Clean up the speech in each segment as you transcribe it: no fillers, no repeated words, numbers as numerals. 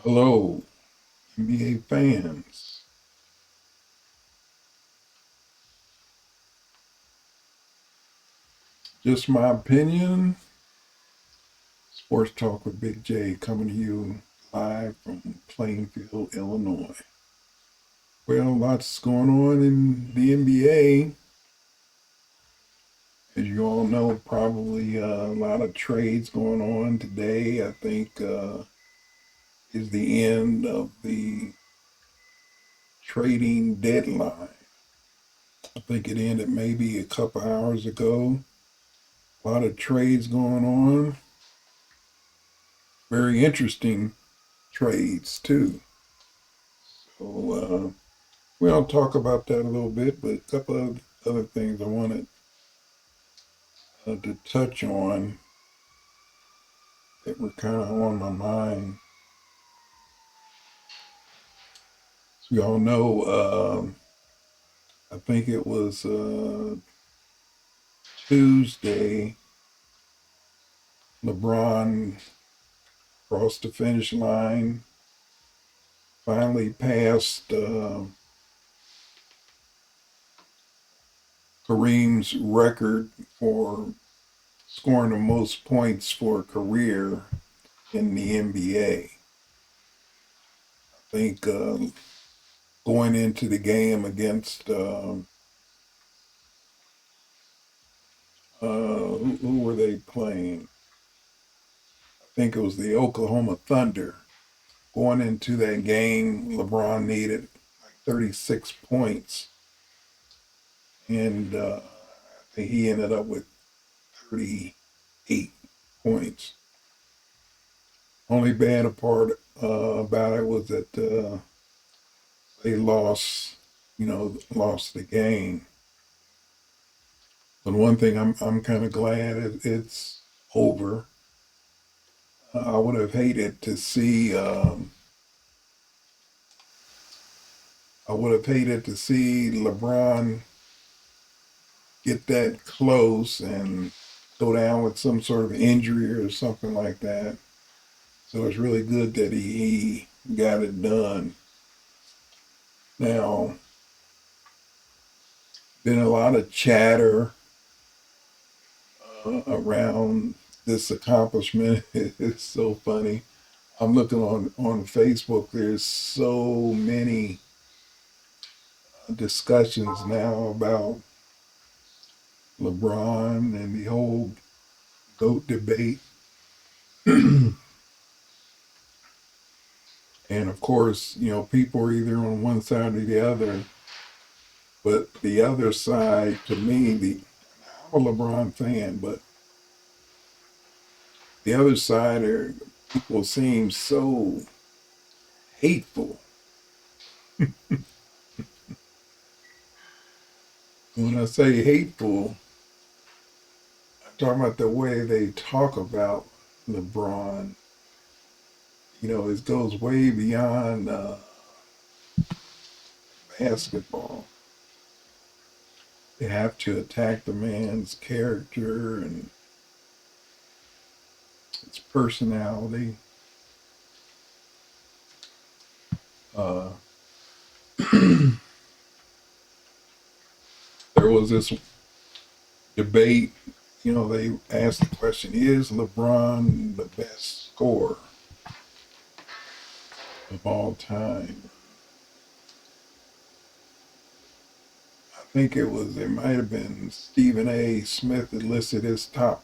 Hello, NBA fans. Just my opinion. Sports Talk with Big J coming to you live from Plainfield, Illinois. Well, lots going on in the NBA. As you all know, probably a lot of trades going on today. I think is the end of the trading deadline. I think it ended maybe a couple hours ago. A lot of trades going on. Very interesting trades too. So we'll talk about that a little bit, but a couple of other things I wanted to touch on that were kind of on my mind. As we all know, I think it was Tuesday, LeBron crossed the finish line, finally passed Kareem's record for scoring the most points for a career in the NBA. I think going into the game against who were they playing? I think it was the Oklahoma Thunder. Going into that game, LeBron needed like 36 points, and I think he ended up with 38 points. Only bad part about it was that they lost, lost the game. But one thing I'm kind of glad it's over. I would have hated to see. I would have hated to see LeBron get that close and go down with some sort of injury or something like that. So it's really good that he got it done. Now, been a lot of chatter around this accomplishment. It's so funny. I'm looking on Facebook. There's so many discussions now about LeBron and the whole GOAT debate. And of course, people are either on one side or the other. But the other side, to me, I'm a LeBron fan, but the other side are people seem so hateful. When I say hateful, I'm talking about the way they talk about LeBron. It goes way beyond basketball. They have to attack the man's character and his personality. Uh, there was this debate. They asked the question: Is LeBron the best scorer of all time? I think it might have been Stephen A. Smith that listed his top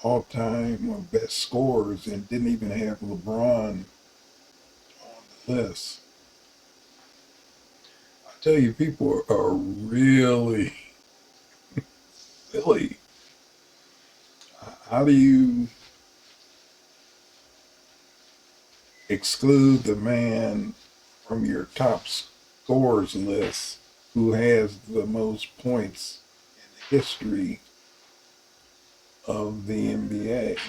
all time or best scorers and didn't even have LeBron on the list. I tell you, people are really silly. How do you exclude the man from your top scorers list who has the most points in the history of the NBA?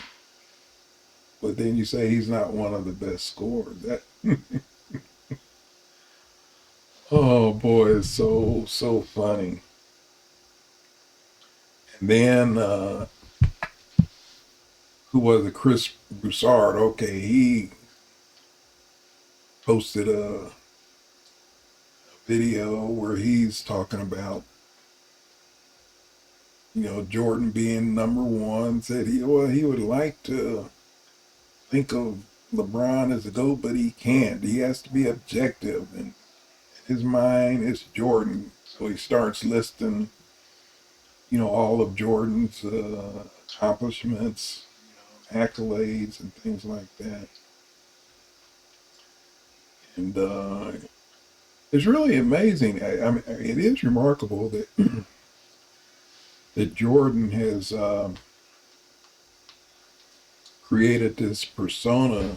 But then you say he's not one of the best scorers. That oh boy, it's so funny. And then who was it? Chris Broussard. Okay, he posted a video where he's talking about, Jordan being number one. Said he would like to think of LeBron as a GOAT, but he can't. He has to be objective, and in his mind, it's Jordan. So he starts listing, all of Jordan's accomplishments, accolades, and things like that. And it's really amazing. I mean, it is remarkable that that Jordan has created this persona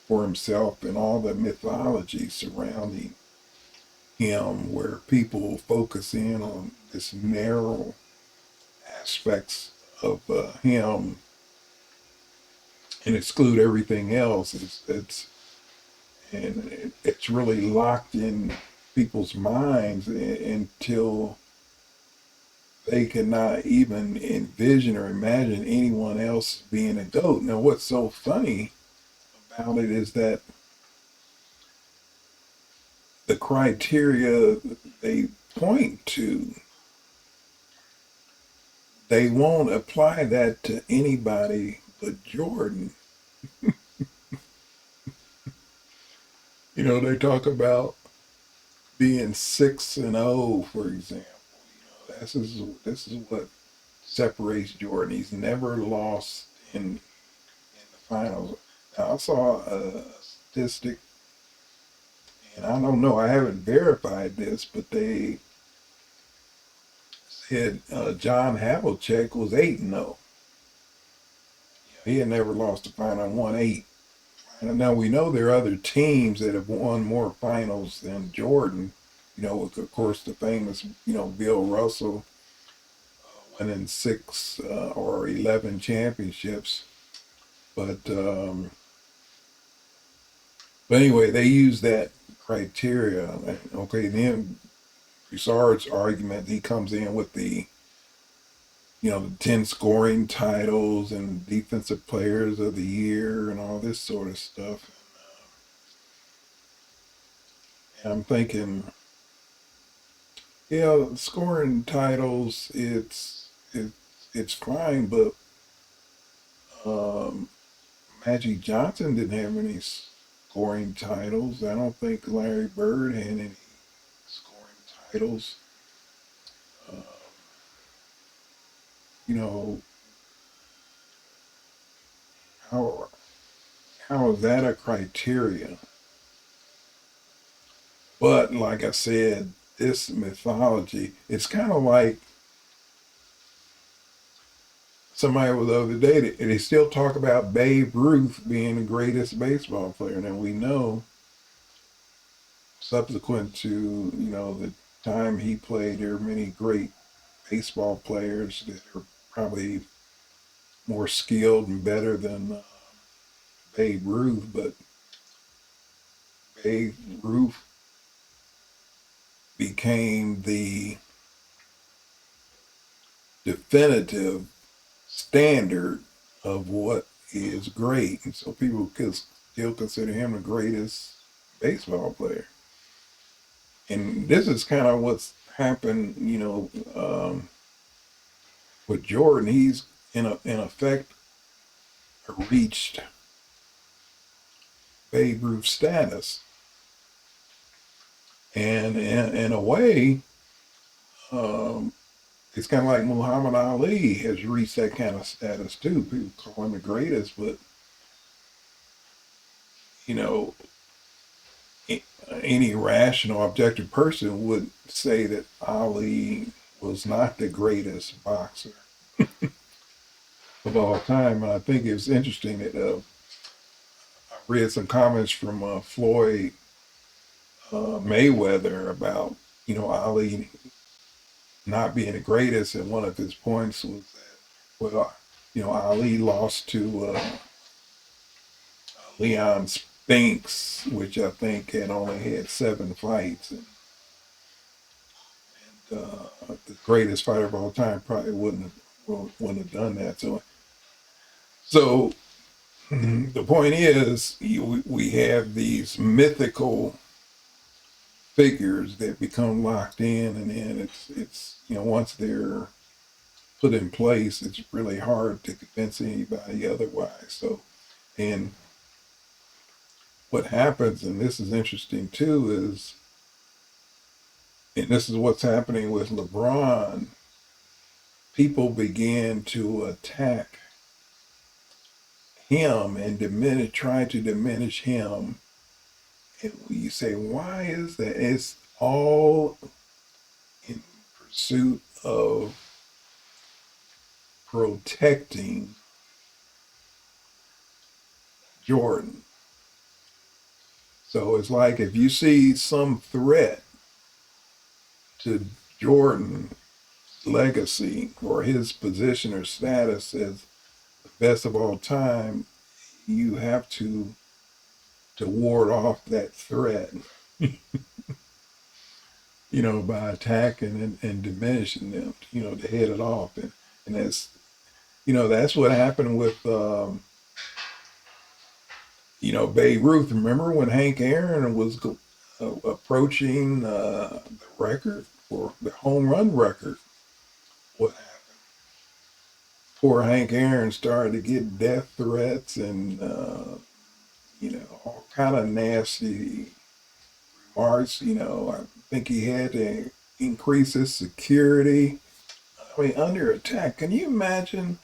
for himself and all the mythology surrounding him, where people focus in on this narrow aspects of him and exclude everything else. It's really locked in people's minds until they cannot even envision or imagine anyone else being a goat. Now, what's so funny about it is that the criteria they point to, they won't apply that to anybody but Jordan. They talk about being 6-0, for example. This is what separates Jordan. He's never lost in the finals. Now, I saw a statistic, and I don't know, I haven't verified this, but they said John Havlicek was 8-0. He had never lost a final, won 8. And now we know there are other teams that have won more finals than Jordan. Of course, the famous, Bill Russell winning 6 or 11 championships. But anyway, they use that criteria. Okay, then Broussard's argument, he comes in with the 10 scoring titles and defensive players of the year and all this sort of stuff. And I'm thinking, yeah, scoring titles, it's fine, but um, Magic Johnson didn't have any scoring titles. I don't think Larry Bird had any scoring titles. Uh, you know, how how is that a criteria? But like I said, this mythology, it's kind of like somebody was the other day, they still talk about Babe Ruth being the greatest baseball player. Now we know, subsequent to, the time he played, there are many great baseball players that are probably more skilled and better than Babe Ruth, but Babe Ruth became the definitive standard of what is great. And so people could still consider him the greatest baseball player. And this is kind of what's happened, with Jordan. He's in effect reached Babe Ruth status. And in a way, um, it's kind of like Muhammad Ali has reached that kind of status too. People call him the greatest, but you know, any rational, objective person would say that Ali was not the greatest boxer of all time. And I think it was interesting that I read some comments from Floyd Mayweather about Ali not being the greatest, and one of his points was that, well, Ali lost to Leon Spinks, which I think had only had 7 fights, and the greatest fighter of all time probably wouldn't have done that. So The point is, we have these mythical figures that become locked in, and then it's once they're put in place, it's really hard to convince anybody otherwise. So, and what happens, and this is interesting too, is, and this is what's happening with LeBron, people began to attack him and try to diminish him. And you say, why is that? It's all in pursuit of protecting Jordan. So it's like if you see some threat to Jordan's legacy or his position or status as the best of all time, you have to ward off that threat, by attacking and diminishing them, to head it off. And that's what happened with, Babe Ruth. Remember when Hank Aaron was approaching the record for the home run record? What happened? Poor Hank Aaron started to get death threats and, all kind of nasty remarks. I think he had to increase his security. I mean, under attack. Can you imagine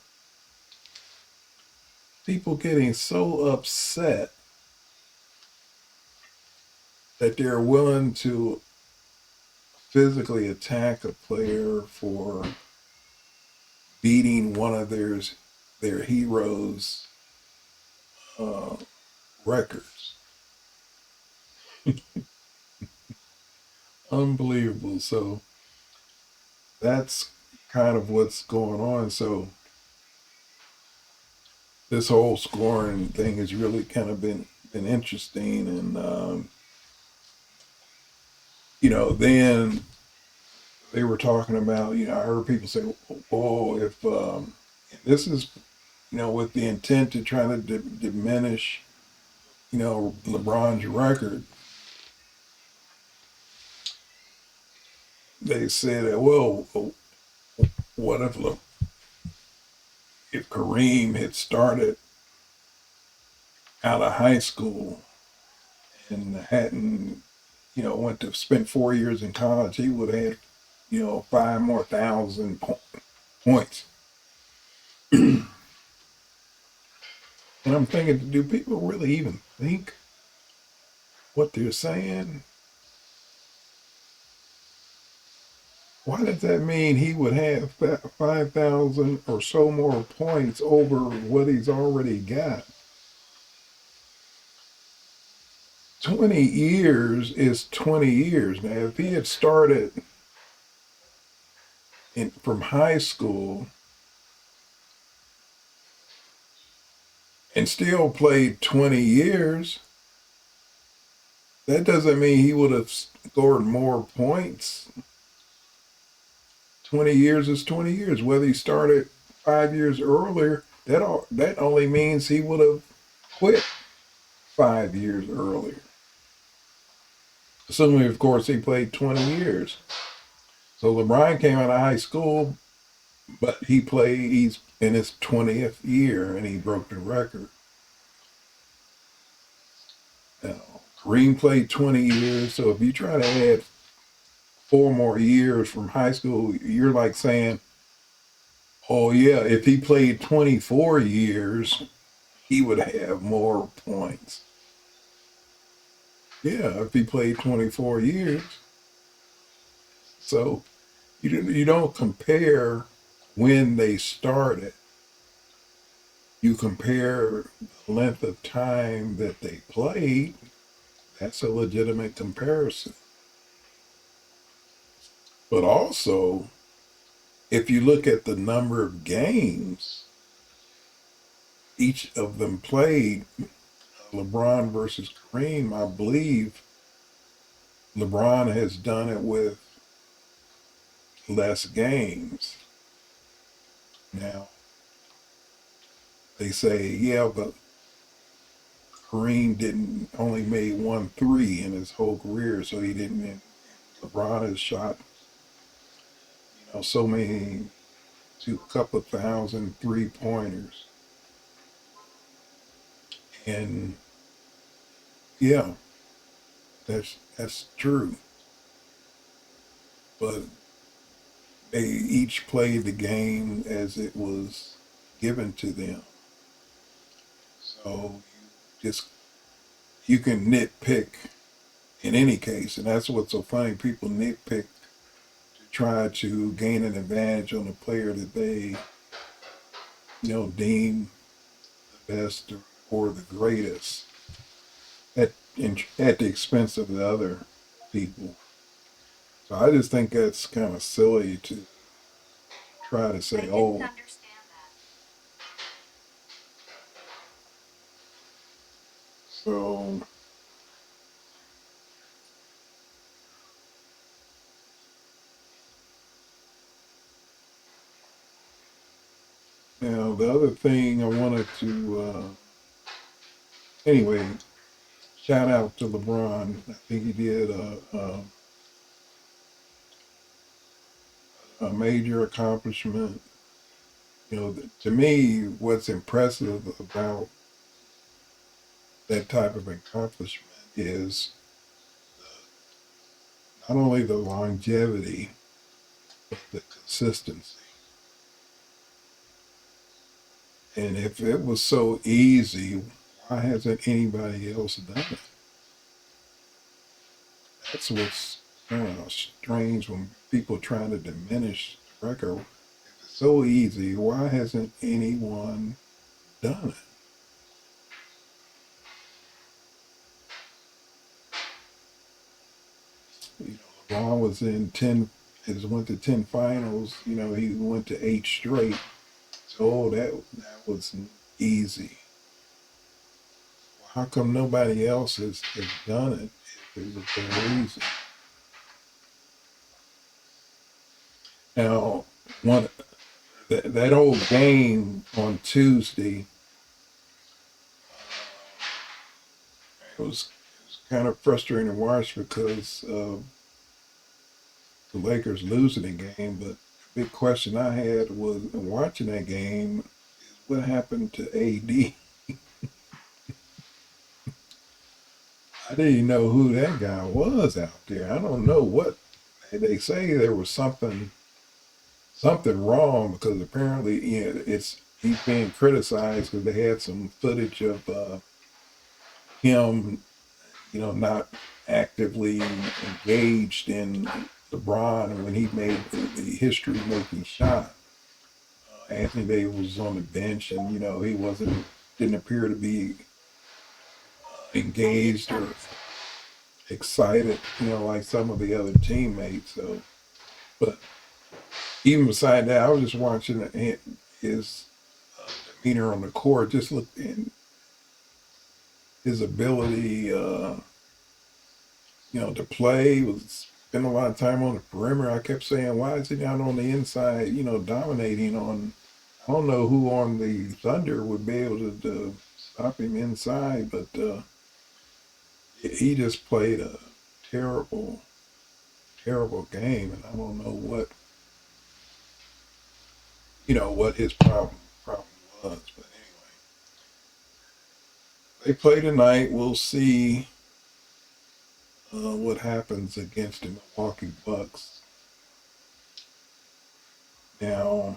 people getting so upset that they're willing to physically attack a player for beating one of their heroes' uh, records? Unbelievable. So that's kind of what's going on. So this whole scoring thing has really kind of been interesting, and then they were talking about, I heard people say, "Oh, if this is, with the intent to try to diminish, LeBron's record." They said, "Well, what if Kareem had started out of high school and hadn't, went to spend 4 years in college, he would have had, five more thousand points." And I'm thinking, do people really even think what they're saying? Why does that mean he would have 5,000 or so more points over what he's already got? 20 years is 20 years. Now, if he had started from high school and still played 20 years, that doesn't mean he would have scored more points. 20 years is 20 years. Whether he started 5 years earlier, that only means he would have quit 5 years earlier. Assuming, of course, he played 20 years. So LeBron came out of high school, but he's in his 20th year and he broke the record. Now, Kareem played 20 years. So if you try to add 4 more years from high school, you're like saying, oh, yeah, if he played 24 years, he would have more points. Yeah, if he played 24 years. So you don't compare when they started. You compare the length of time that they played. That's a legitimate comparison. But also, if you look at the number of games each of them played, LeBron versus Kareem, I believe LeBron has done it with less games. Now, they say, yeah, but Kareem didn't only made 1 3 in his whole career, so he didn't. LeBron has shot, so many, to a couple of thousand 3 pointers, and yeah, that's true. But they each played the game as it was given to them. So just you can nitpick in any case, and that's what's so funny. People nitpick to try to gain an advantage on a player that they, deem the best or the greatest at the expense of the other people. So I just think that's kind of silly to try to say, oh, so now the other thing I wanted to, anyway, shout out to LeBron. I think he did a major accomplishment. To me, what's impressive about that type of accomplishment is not only the longevity, but the consistency. And if it was so easy, why hasn't anybody else done it? That's what's strange when people try to diminish the record. If it's so easy, why hasn't anyone done it? LeBron was in 10, has went to 10 finals. He went to 8 straight. So that was easy. How come nobody else has done it if it was that easy? Now, one that old game on Tuesday, it was kind of frustrating to watch because the Lakers losing the game. But the big question I had was watching that game is what happened to AD. I didn't even know who that guy was out there. I don't know what they say. There was something wrong because apparently he's being criticized because they had some footage of him, not actively engaged in LeBron when he made the history making shot. Anthony Davis was on the bench, and he didn't appear to be engaged or excited, like some of the other teammates. So, but even beside that, I was just watching his demeanor on the court, just looking his ability, to play. Was spending a lot of time on the perimeter. I kept saying, why is he not on the inside, dominating on? I don't know who on the Thunder would be able to stop him inside, but he just played a terrible, terrible game, and I don't know what his problem was. But anyway, they play tonight. We'll see what happens against the Milwaukee Bucks. Now,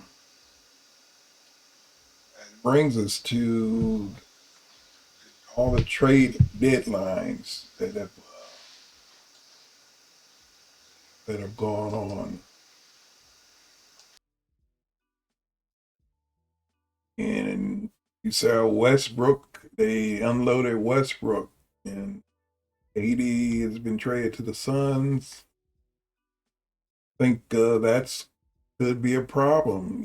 that brings us to all the trade deadlines that have gone on. And you saw Westbrook, they unloaded Westbrook, and AD has been traded to the Suns. I think that's could be a problem,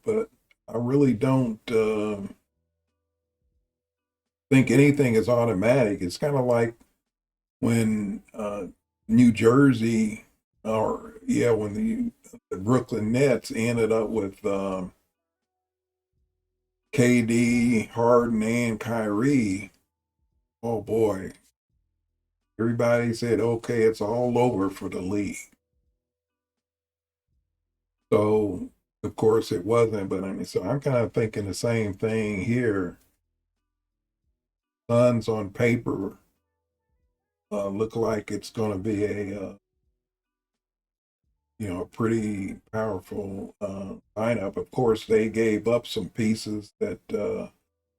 but I really don't think anything is automatic. It's kind of like when New Jersey, or yeah, when the Brooklyn Nets ended up with KD, Harden, and Kyrie. oh boy, everybody said, okay, it's all over for the league. So, of course, it wasn't. But I mean, so I'm kind of thinking the same thing here. Suns on paper look like it's going to be a pretty powerful lineup. Of course, they gave up some pieces that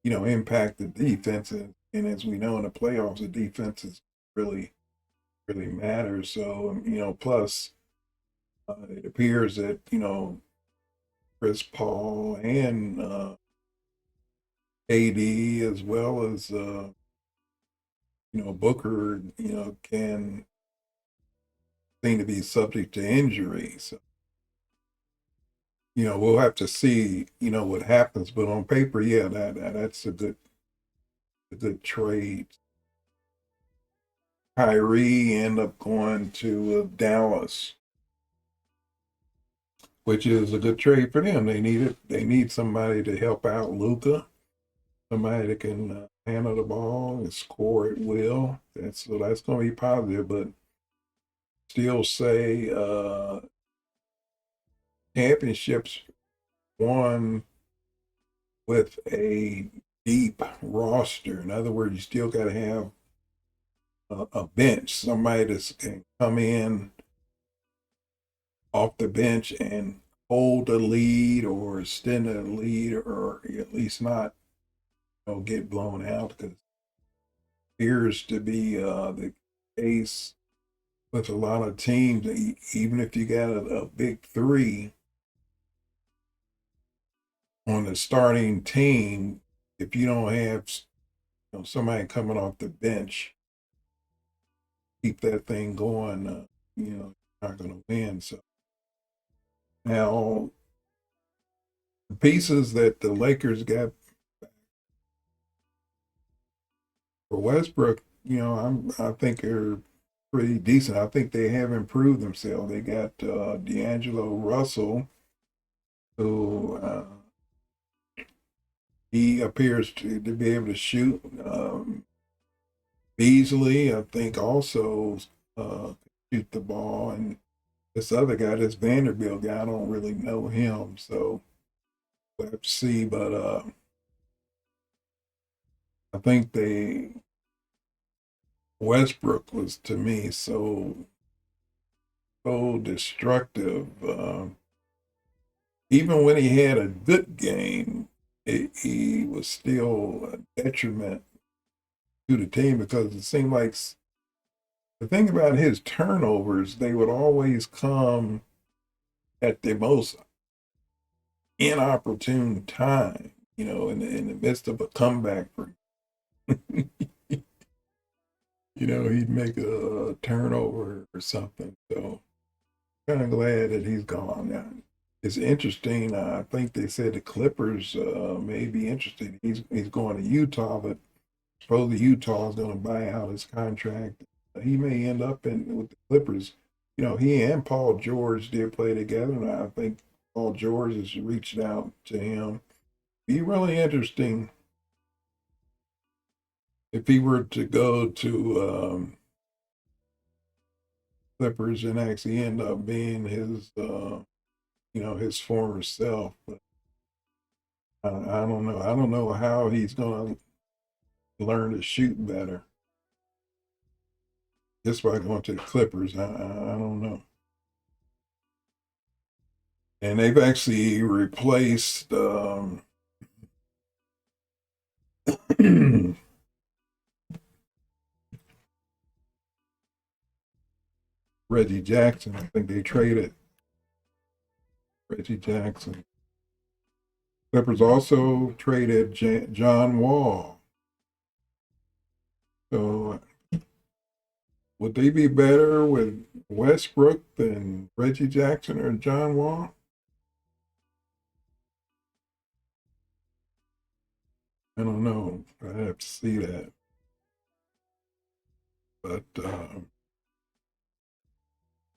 impacted defenses, and as we know in the playoffs, the defenses really really matters. So plus it appears that Chris Paul and AD as well as Booker can seem to be subject to injury. So we'll have to see what happens. But on paper, yeah, that's a good trade. Kyrie end up going to Dallas, which is a good trade for them. They need it. They need somebody to help out Luka, somebody that can handle the ball and score at will. That's going to be positive. But still say championships won with a deep roster. In other words, you still got to have a bench, somebody that can come in off the bench and hold a lead or extend a lead, or at least not get blown out, because it appears to be the case with a lot of teams. Even if you got a big three on the starting team, if you don't have somebody coming off the bench, keep that thing going, you're not going to win. So now the pieces that the Lakers got for Westbrook, I think are pretty decent. I think they have improved themselves. They got D'Angelo Russell, who he appears to be able to shoot. Beasley, I think, also shoot the ball, and this other guy, this Vanderbilt guy, I don't really know him, so we'll have to see. But I think Westbrook was, to me, so destructive. Even when he had a good game, he was still a detriment to the team, because it seemed like the thing about his turnovers, they would always come at the most inopportune time, in the midst of a comeback. He'd make a turnover or something. So kind of glad that he's gone now. It's interesting. I think they said the Clippers may be interested. He's going to Utah, but supposedly Utah is going to buy out his contract. He may end up with the Clippers. He and Paul George did play together, and I think Paul George has reached out to him. Be really interesting if he were to go to Clippers and actually end up being his former self. But I don't know. I don't know how he's going to learn to shoot better just by going to the Clippers. I don't know. And they've actually replaced Reggie Jackson. I think they traded Reggie Jackson. Clippers also traded John Wall. So would they be better with Westbrook than Reggie Jackson or John Wall? I don't know. I have to see that. But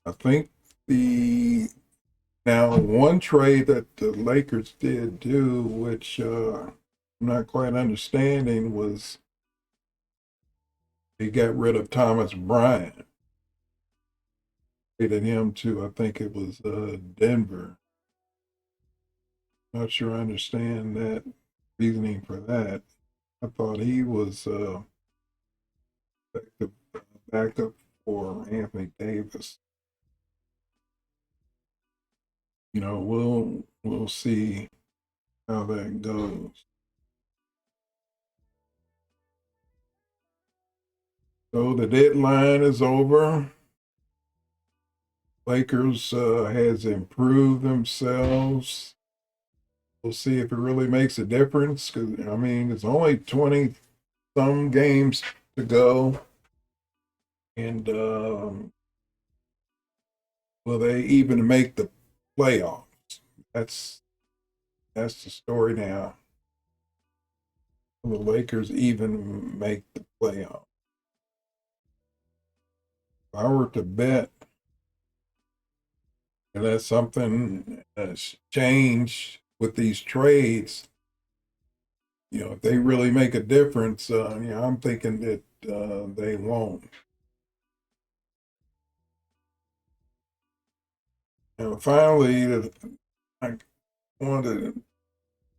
I think the now one trade that the Lakers did do, which I'm not quite understanding, was They got rid of Thomas Bryant. Traded him to, I think it was Denver. Not sure I understand that reasoning for that. I thought he was backup, backup for Anthony Davis. We'll see how that goes. So the deadline is over. Lakers has improved themselves. We'll see if it really makes a difference. Because I mean, it's only 20 some games to go, and will they even make the playoffs? That's that's the story now. Will the Lakers even make the playoffs? If I were to bet, unless something has changed with these trades, if they really make a difference, I'm thinking that they won't. And finally, I wanted to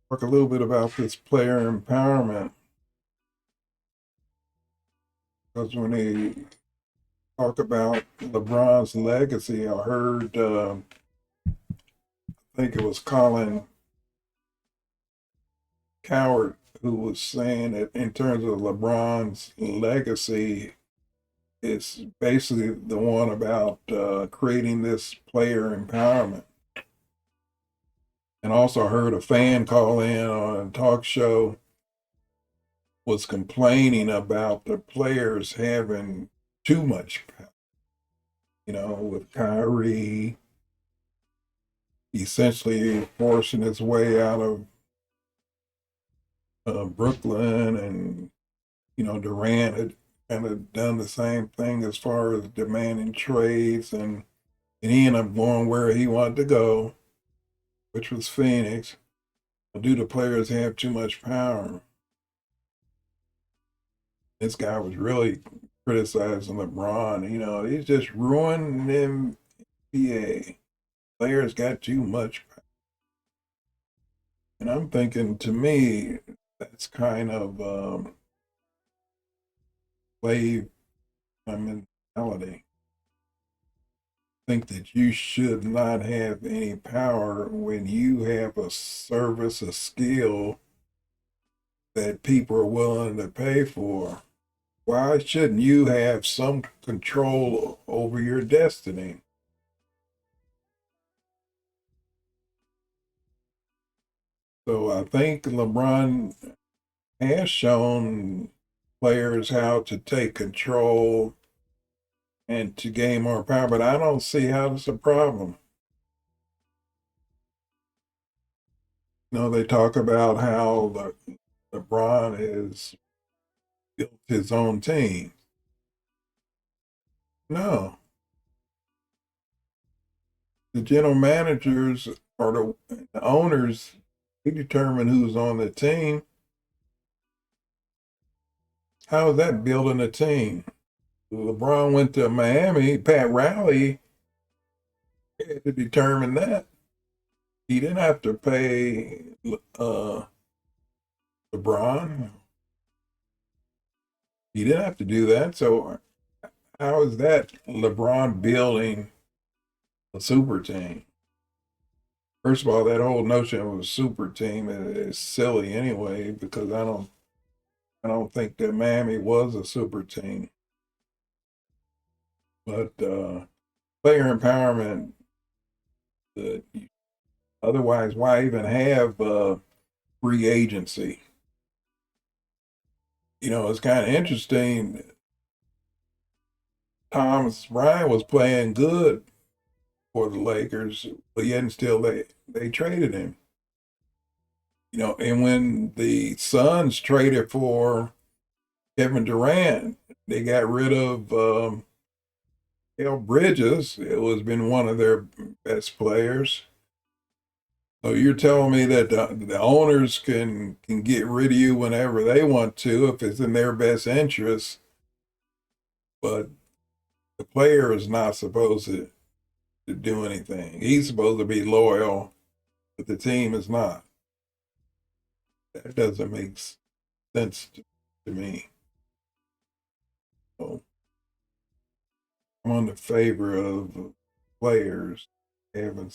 talk a little bit about this player empowerment, because when they talk about LeBron's legacy, I heard, I think it was Colin Coward who was saying that in terms of LeBron's legacy, it's basically the one about creating this player empowerment. And also heard a fan call in on a talk show, was complaining about the players having too much power. With Kyrie essentially forcing his way out of Brooklyn, and Durant had kind of done the same thing as far as demanding trades, and he ended up going where he wanted to go, which was Phoenix. Do the players have too much power? This guy was really criticizing LeBron. He's just ruining the NBA. Players got too much power. And I'm thinking, to me, that's kind of slave mentality. Think that you should not have any power when you have a service, a skill that people are willing to pay for. Why shouldn't you have some control over your destiny? So I think LeBron has shown players how to take control and to gain more power, but I don't see how it's a problem. They talk about how LeBron has built his own team. No, the general managers or the owners, they determine who's on the team. How is that building a team? LeBron went to Miami. Pat Riley had to determine that. He didn't have to pay LeBron. He didn't have to do that. So how is that LeBron building a super team? First of all, that whole notion of a super team is silly anyway, because I don't think that Miami was a super team. But player empowerment, uh, otherwise, why even have free agency? It's kind of interesting. Thomas Bryant was playing good for the Lakers, but yet and still they traded him. And when the Suns traded for Kevin Durant, they got rid of Hale Bridges. It was been one of their best players. So you're telling me that the owners can get rid of you whenever they want to if it's in their best interest, but the player is not supposed to do anything. He's supposed to be loyal, but the team is not. That doesn't make sense to me. So I'm on the favor of players having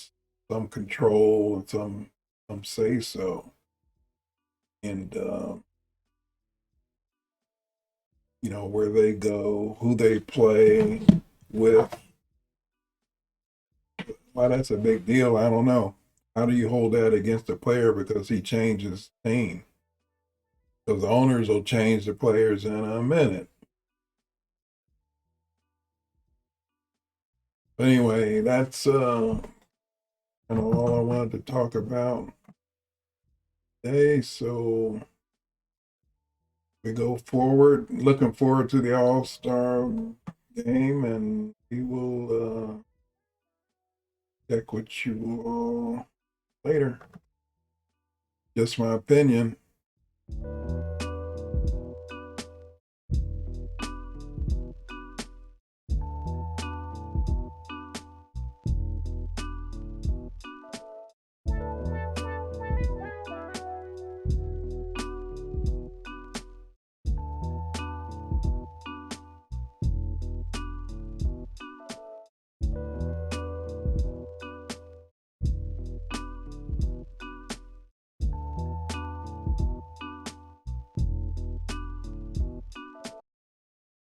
some control and some say so, and where they go, who they play with. Why that's a big deal, I don't know. How do you hold that against a player because he changes team? Because the owners will change the players in a minute. But anyway, that's all I wanted to talk about today. So we go forward, looking forward to the All-Star game, and we will check with you all later. Just my opinion.